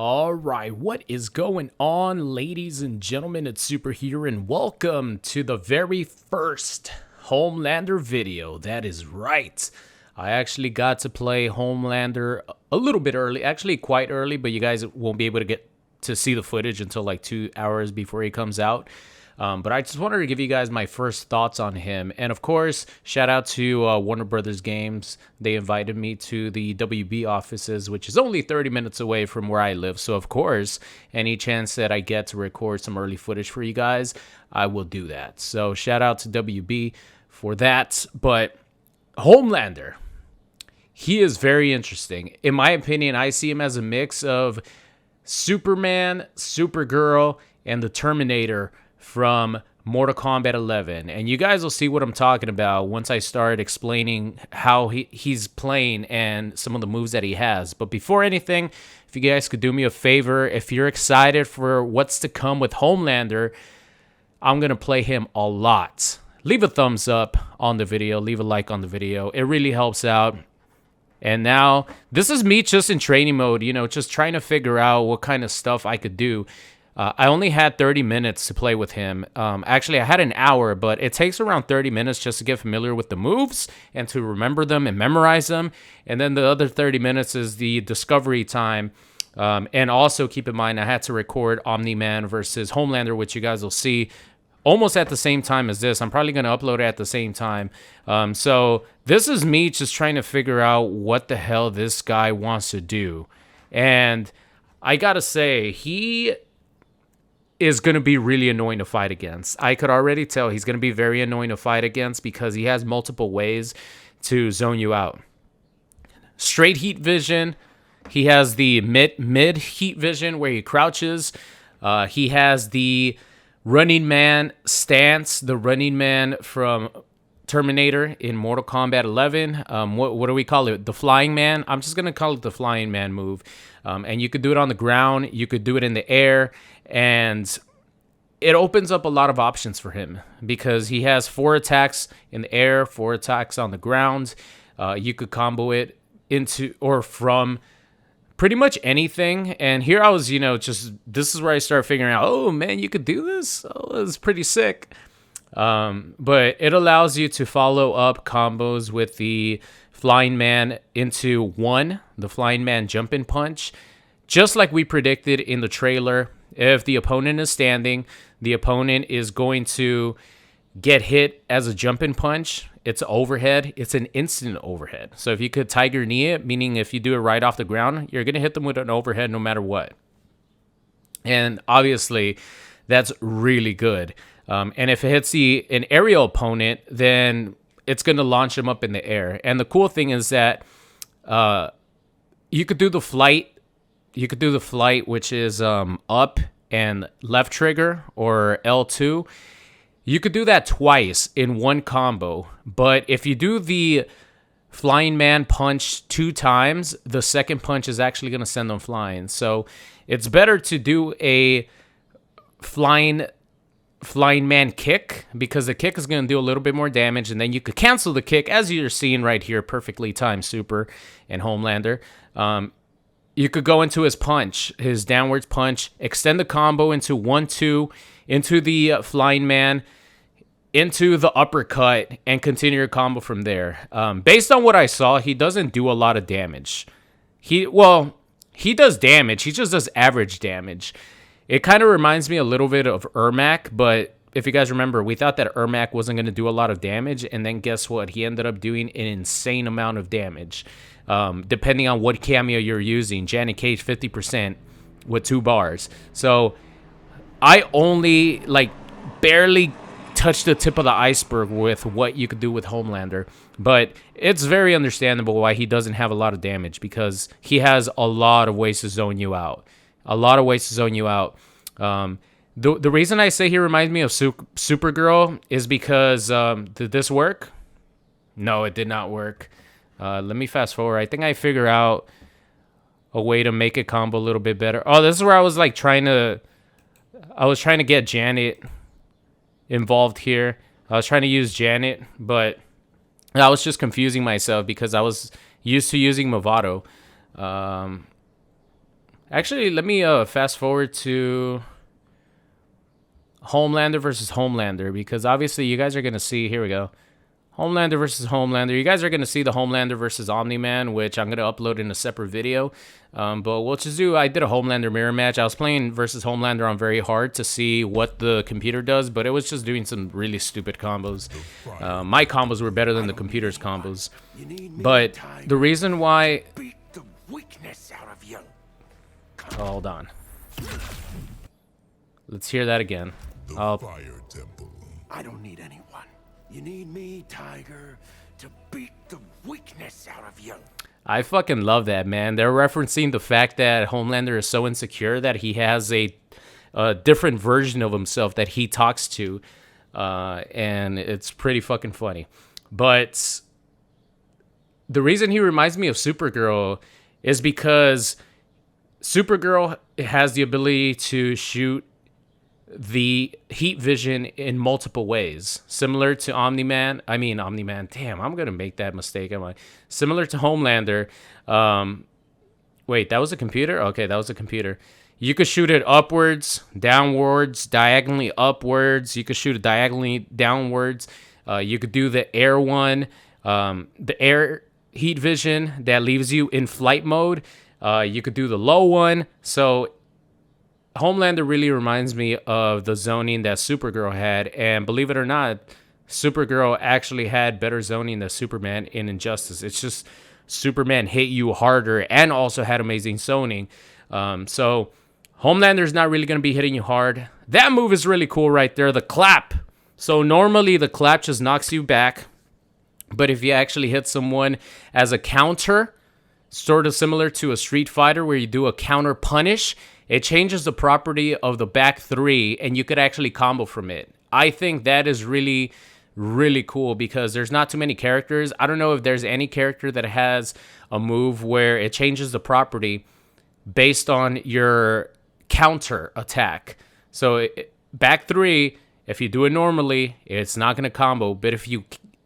All right, what is going on, ladies and gentlemen? It's Super here, and welcome to the very first Homelander video. That is right. I actually got to play Homelander a little bit early, actually quite early, but you guys won't be able to get to see the footage until like 2 hours before he comes out. But I just wanted to give you guys my first thoughts on him. And of course, shout out to Warner Brothers Games. They invited me to the WB offices, which is only 30 minutes away from where I live. So of course, any chance that I get to record some early footage for you guys, I will do that. So shout out to WB for that. But Homelander, he is very interesting. In my opinion, I see him as a mix of Superman, Supergirl, and the Terminator from Mortal Kombat 11. And you guys will see what I'm talking about once I start explaining how he's playing and some of the moves that he has. But before anything, if you guys could do me a favor, if you're excited for what's to come with Homelander, I'm going to play him a lot. Leave a thumbs up on the video. Leave a like on the video. It really helps out. And now, this is me just in training mode, just trying to figure out what kind of stuff I could do. I only had 30 minutes to play with him. Actually, I had an hour, but it takes around 30 minutes just to get familiar with the moves and to remember them and memorize them. And then the other 30 minutes is the discovery time. And also keep in mind, I had to record Omni-Man versus Homelander, which you guys will see almost at the same time as this. I'm probably going to upload it at the same time. So this is me just trying to figure out what the hell this guy wants to do. And I got to say, he is going to be really annoying to fight against. I could already tell he's going to be very annoying to fight against because he has multiple ways to zone you out. Straight heat vision. He has the mid heat vision where he crouches. He has the Running Man stance, the Running Man from Terminator in Mortal Kombat 11. What do we call it? The Flying Man? I'm just going to call it the Flying Man move. And you could do it on the ground. You could do it in the air. And it opens up a lot of options for him because he has 4 attacks in the air, 4 attacks on the ground. You could combo it into or from pretty much anything. And here I was, this is where I started figuring out, oh man, you could do this. Oh, it's pretty sick. But it allows you to follow up combos with the Flying Man into one, the Flying Man jumping punch, just like we predicted in the trailer. If the opponent is standing, the opponent is going to get hit as a jumping punch. It's overhead. It's an instant overhead. So if you could tiger knee it, meaning if you do it right off the ground, you're going to hit them with an overhead no matter what. And obviously, that's really good. And if it hits an aerial opponent, then it's going to launch them up in the air. And the cool thing is that you could do the flight. You could do the flight, which is up and left trigger or L2. You could do that twice in one combo. But if you do the Flying Man punch 2 times, the second punch is actually going to send them flying. So it's better to do a Flying Man kick because the kick is going to do a little bit more damage. And then you could cancel the kick, as you're seeing right here, perfectly timed Super and Homelander. You could go into his punch, his downwards punch, extend the combo into 1-2, into the Flying Man, into the uppercut, and continue your combo from there. Based on what I saw, he doesn't do a lot of damage. He does damage. He just does average damage. It kind of reminds me a little bit of Ermac, but if you guys remember, we thought that Ermac wasn't going to do a lot of damage, and then guess what? He ended up doing an insane amount of damage. Depending on what cameo you're using. Janet Cage 50% with 2 bars. So I only barely touched the tip of the iceberg with what you could do with Homelander. But it's very understandable why he doesn't have a lot of damage because he has a lot of ways to zone you out. The reason I say he reminds me of Supergirl is because did this work? No, it did not work. Let me fast forward. I think I figure out a way to make it combo a little bit better. Oh, this is where I was trying to get Janet involved here. I was trying to use Janet, but I was just confusing myself because I was used to using Movado. Actually, let me fast forward to Homelander versus Homelander, because obviously you guys are going to see, here we go. Homelander versus Homelander. You guys are going to see the Homelander versus Omni-Man, which I'm going to upload in a separate video. But we'll just do, I did a Homelander mirror match. I was playing versus Homelander on very hard to see what the computer does, but it was just doing some really stupid combos. My combos were better than the computer's combos. But the reason why... Hold on. Let's hear that again. Fire Temple. I don't need anyone. You need me, Tiger, to beat the weakness out of you. I fucking love that, man. They're referencing the fact that Homelander is so insecure that he has a different version of himself that he talks to. And it's pretty fucking funny. But the reason he reminds me of Supergirl is because Supergirl has the ability to shoot the heat vision in multiple ways, similar to Omni-Man. Damn, I'm gonna make that mistake. Am I? Similar to Homelander. Wait, that was a computer? Okay, that was a computer. You could shoot it upwards, downwards, diagonally upwards. You could shoot it diagonally downwards. You could do the air one, the air heat vision that leaves you in flight mode. You could do the low one. So Homelander really reminds me of the zoning that Supergirl had, and believe it or not, Supergirl actually had better zoning than Superman in Injustice. It's just Superman hit you harder and also had amazing zoning. So Homelander's not really going to be hitting you hard. That move is really cool right there, the clap. So normally the clap just knocks you back, but if you actually hit someone as a counter, sort of similar to a Street Fighter where you do a counter punish, it changes the property of the back three, and you could actually combo from it. I think that is really, really cool because there's not too many characters. I don't know if there's any character that has a move where it changes the property based on your counter attack. So back three, if you do it normally, it's not going to combo. But if you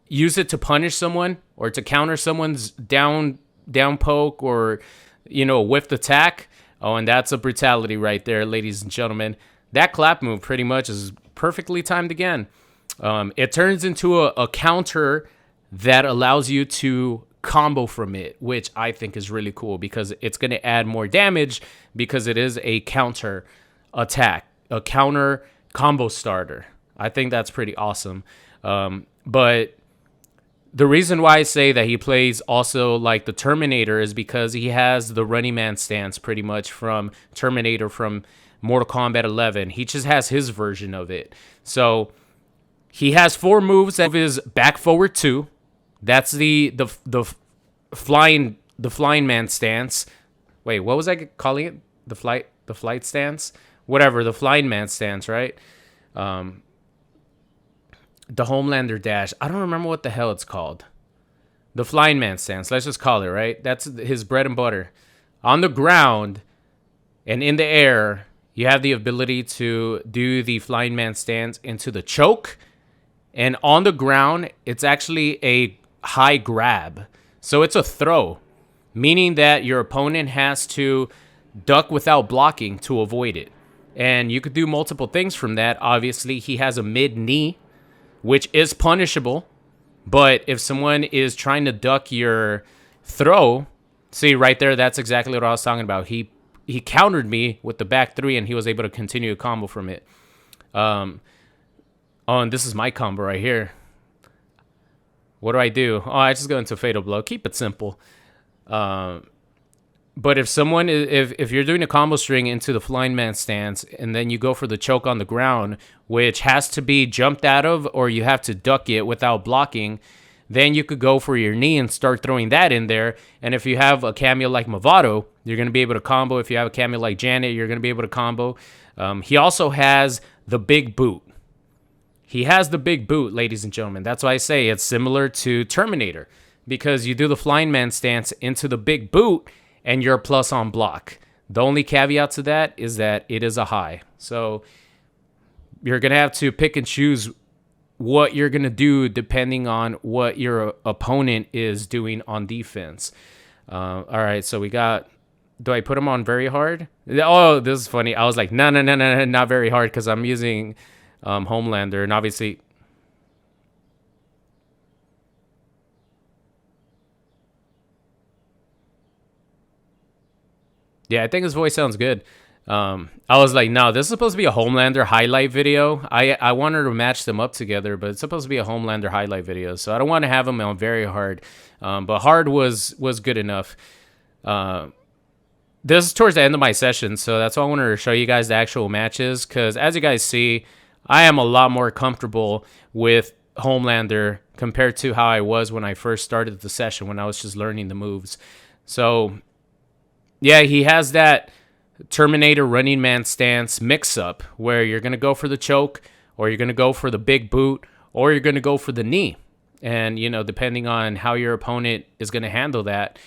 use it to punish someone or to counter someone's down poke or, whiffed attack, oh, and that's a brutality right there, ladies and gentlemen. That clap move pretty much is perfectly timed again. It turns into a counter that allows you to combo from it, which I think is really cool because it's going to add more damage because it is a counter attack, a counter combo starter. I think that's pretty awesome. But the reason why I say that he plays also like the Terminator is because he has the running man stance pretty much from Terminator from Mortal Kombat 11. He just has his version of it. So he has 4 moves of his back forward 2. That's the flying man stance. Wait, what was I calling it? The flight stance? Whatever, the flying man stance, right? The Homelander dash. I don't remember what the hell it's called. The flying man stance. Let's just call it, right? That's his bread and butter. On the ground and in the air, you have the ability to do the flying man stance into the choke. And on the ground, it's actually a high grab. So it's a throw, meaning that your opponent has to duck without blocking to avoid it. And you could do multiple things from that. Obviously, he has a mid-knee, which is punishable. But if someone is trying to duck your throw, see right there, that's exactly what I was talking about. He countered me with the back 3, and he was able to continue a combo from it. And this is my combo right here. What do I do? Oh, I just go into Fatal Blow. Keep it simple. But if someone, if you're doing a combo string into the flying man stance, and then you go for the choke on the ground, which has to be jumped out of, or you have to duck it without blocking, then you could go for your knee and start throwing that in there. And if you have a cameo like Moveset, you're going to be able to combo. If you have a cameo like Janet, you're going to be able to combo. He also has the big boot. He has the big boot, ladies and gentlemen. That's why I say it's similar to Terminator, because you do the flying man stance into the big boot, and you're plus on block. The only caveat to that is that it is a high. So you're going to have to pick and choose what you're going to do depending on what your opponent is doing on defense. All right, so we got do I put him on very hard? Oh, this is funny. I was like, no, not very hard, because I'm using Homelander, and obviously... Yeah, I think his voice sounds good. I was like, no, this is supposed to be a Homelander highlight video. I wanted to match them up together, but it's supposed to be a Homelander highlight video, so I don't want to have him on very hard. But hard was good enough. This is towards the end of my session, so that's why I wanted to show you guys the actual matches, because as you guys see, I am a lot more comfortable with Homelander compared to how I was when I first started the session, when I was just learning the moves. So, yeah, he has that Terminator Running Man stance mix-up where you're going to go for the choke, or you're going to go for the big boot, or you're going to go for the knee. And, you know, depending on how your opponent is going to handle that,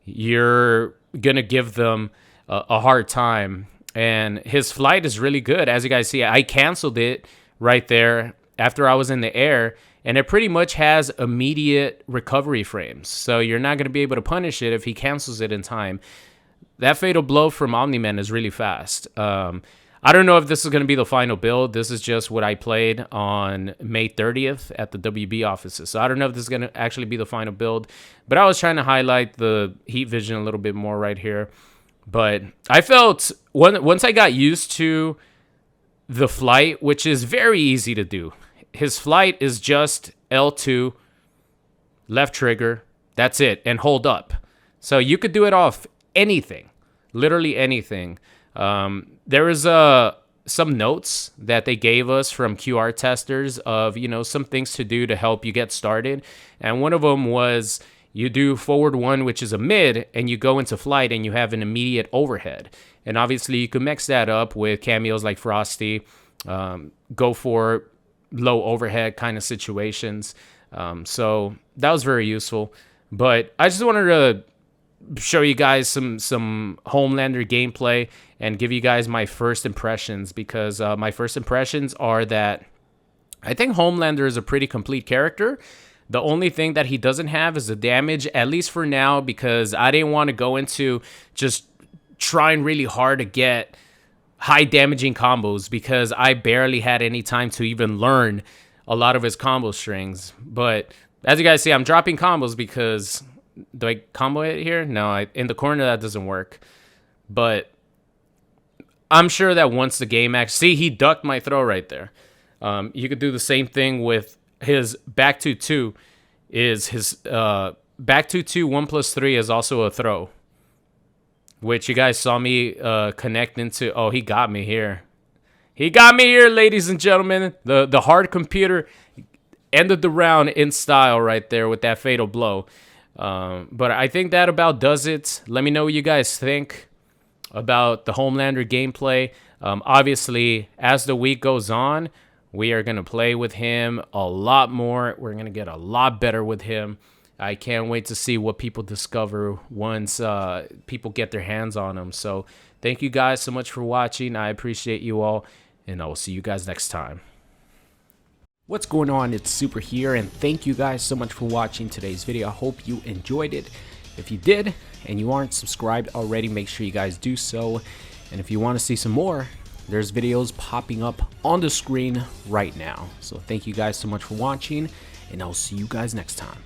you're going to give them a hard time. And his flight is really good. As you guys see, I canceled it right there after I was in the air, and it pretty much has immediate recovery frames. So you're not going to be able to punish it if he cancels it in time. That fatal blow from Omni-Man is really fast. I don't know if this is going to be the final build. This is just what I played on May 30th at the WB offices. So I don't know if this is going to actually be the final build. But I was trying to highlight the heat vision a little bit more right here. But I felt, once I got used to the flight, which is very easy to do. His flight is just L2, left trigger, that's it, and hold up. So you could do it off anything, literally anything. There was some notes that they gave us from QR testers of, you know, some things to do to help you get started. And one of them was you do forward one, which is a mid, and you go into flight and you have an immediate overhead. And obviously you can mix that up with cameos like Frosty, go for low overhead kind of situations. So that was very useful. But I just wanted to show you guys some Homelander gameplay and give you guys my first impressions, because my first impressions are that I think Homelander is a pretty complete character. The only thing that he doesn't have is the damage, at least for now, because I didn't want to go into just trying really hard to get high damaging combos, because I barely had any time to even learn a lot of his combo strings. But as you guys see, I'm dropping combos because... Do I combo it here? No, in the corner that doesn't work. But I'm sure that once the game actually... See, he ducked my throw right there. You could do the same thing with his back 2-2. Is his back 2-2 1+3 is also a throw, which you guys saw me connect into. Oh, he got me here. He got me here, ladies and gentlemen. The hard computer ended the round in style right there with that fatal blow. But I think that about does it. Let me know what you guys think about the Homelander gameplay. Obviously, as the week goes on, we are going to play with him a lot more. We're going to get a lot better with him. I can't wait to see what people discover once people get their hands on him. So thank you guys so much for watching. I appreciate you all, and I will see you guys next time. What's going on? It's Super here, and thank you guys so much for watching today's video. I hope you enjoyed it. If you did and you aren't subscribed already, make sure you guys do so. And if you want to see some more, there's videos popping up on the screen right now. So thank you guys so much for watching, and I'll see you guys next time.